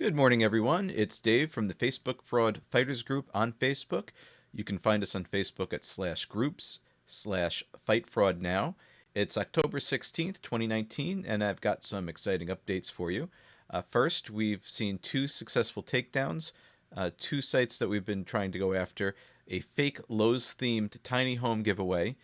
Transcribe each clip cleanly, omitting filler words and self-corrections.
Good morning, everyone. It's Dave from the Facebook Fraud Fighters Group on Facebook. You can find us on Facebook at /groups/FightFraudNow. It's October 16th, 2019, and I've got some exciting updates for you. First, we've seen two successful takedowns, two sites that we've been trying to go after, a fake Lowe's-themed tiny home giveaway.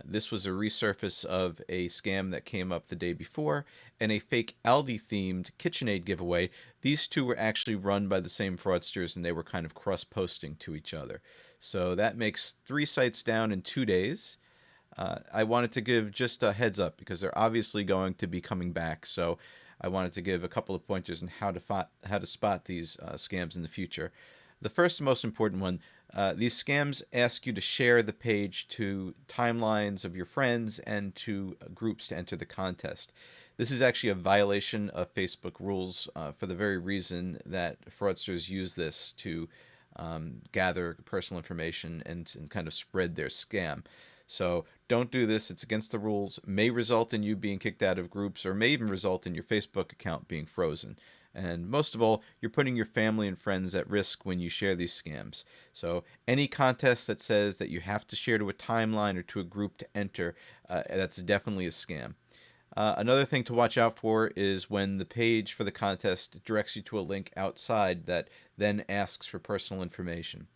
This was a resurface of a scam that came up the day before, and a fake Aldi-themed KitchenAid giveaway. These two were actually run by the same fraudsters, and they were kind of cross-posting to each other. So that makes three sites down in 2 days. I wanted to give just a heads up because they're obviously going to be coming back. So I wanted to give a couple of pointers on how to spot these scams in the future. The first and most important one, these scams ask you to share the page to timelines of your friends and to groups to enter the contest. This is actually a violation of Facebook rules for the very reason that fraudsters use this to gather personal information and kind of spread their scam. So don't do this. It's against the rules. May result in you being kicked out of groups or may even result in your Facebook account being frozen. And most of all, you're putting your family and friends at risk when you share these scams. So any contest that says that you have to share to a timeline or to a group to enter, that's definitely a scam. Another thing to watch out for is when the page for the contest directs you to a link outside that then asks for personal information.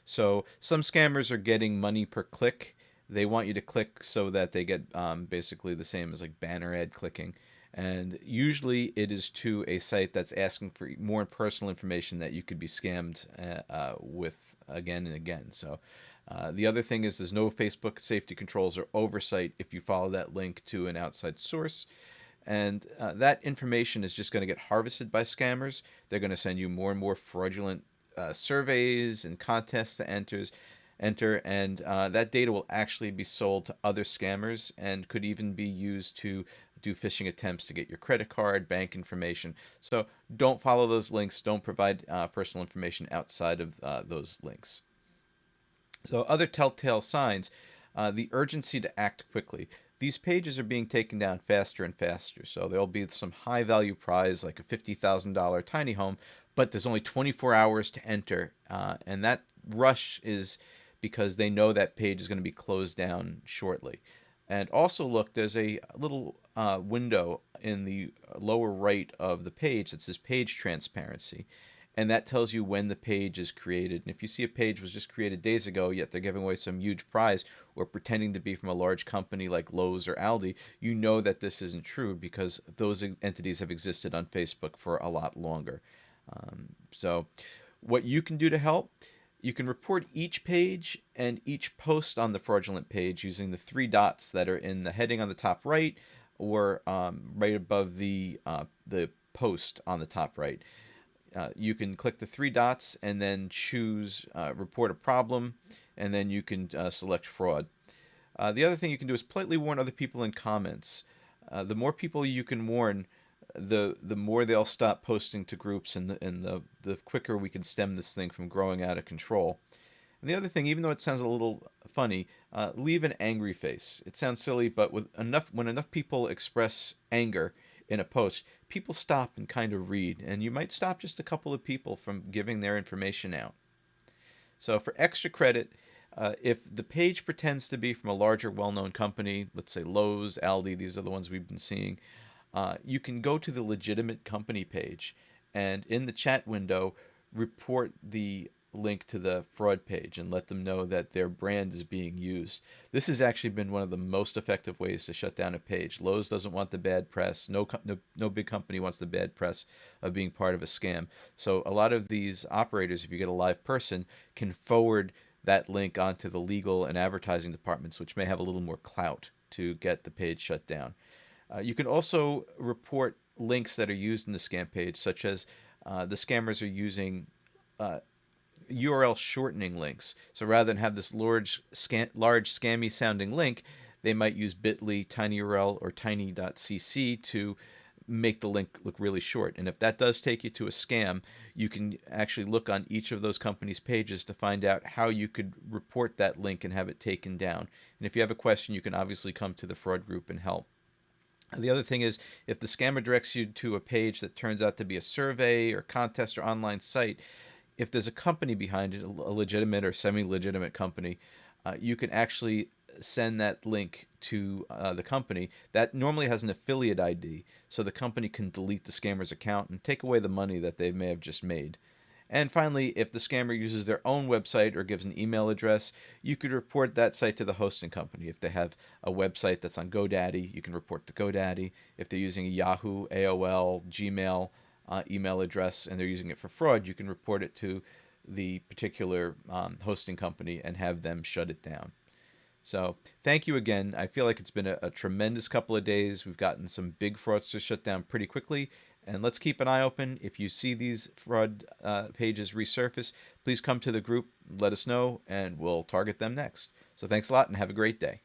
So some scammers are getting money per click. They want you to click so that they get basically the same as like banner ad clicking. And usually it is to a site that's asking for more personal information that you could be scammed with again and again. So the other thing is there's no Facebook safety controls or oversight if you follow that link to an outside source. And that information is just going to get harvested by scammers. They're going to send you more and more fraudulent surveys and contests to enter, and that data will actually be sold to other scammers and could even be used to do phishing attempts to get your credit card, bank information. So don't follow those links. Don't provide personal information outside of those links. So other telltale signs, the urgency to act quickly. These pages are being taken down faster and faster. So there'll be some high value prize like a $50,000 tiny home, but there's only 24 hours to enter. And that rush is because they know that page is going to be closed down shortly. And also look, there's a little window in the lower right of the page that says page transparency. And that tells you when the page is created. And if you see a page was just created days ago, yet they're giving away some huge prize or pretending to be from a large company like Lowe's or Aldi, you know that this isn't true because those entities have existed on Facebook for a lot longer. So what you can do to help, you can report each page and each post on the fraudulent page using the three dots that are in the heading on the top right or right above the post on the top right. You can click the three dots and then choose report a problem, and then you can select fraud. The other thing you can do is politely warn other people in comments. The more people you can warn, the more they'll stop posting to groups, and the quicker we can stem this thing from growing out of control. And the other thing, even though it sounds a little funny, leave an angry face. It sounds silly, but when enough people express anger in a post, people stop and kind of read, and you might stop just a couple of people from giving their information out. So for extra credit, if the page pretends to be from a larger, well-known company, let's say Lowe's, Aldi, these are the ones we've been seeing, you can go to the legitimate company page, and in the chat window, report the link to the fraud page and let them know that their brand is being used. This has actually been one of the most effective ways to shut down a page. Lowe's doesn't want the bad press. No big company wants the bad press of being part of a scam. So a lot of these operators, if you get a live person, can forward that link onto the legal and advertising departments, which may have a little more clout to get the page shut down. You can also report links that are used in the scam page, such as the scammers are using URL shortening links. So rather than have this large scammy sounding link, they might use bit.ly, tinyurl, or tiny.cc to make the link look really short. And if that does take you to a scam, you can actually look on each of those companies' pages to find out how you could report that link and have it taken down. And if you have a question, you can obviously come to the fraud group and help. The other thing is, if the scammer directs you to a page that turns out to be a survey or contest or online site, if there's a company behind it, a legitimate or semi-legitimate company, you can actually send that link to the company that normally has an affiliate ID, so the company can delete the scammer's account and take away the money that they may have just made. And finally, if the scammer uses their own website or gives an email address, you could report that site to the hosting company. If they have a website that's on GoDaddy, you can report to GoDaddy. If they're using a Yahoo, AOL, Gmail email address and they're using it for fraud, you can report it to the particular hosting company and have them shut it down. So thank you again. I feel like it's been a tremendous couple of days. We've gotten some big fraudsters shut down pretty quickly. And let's keep an eye open. If you see these fraud pages resurface, please come to the group, let us know, and we'll target them next. So thanks a lot and have a great day.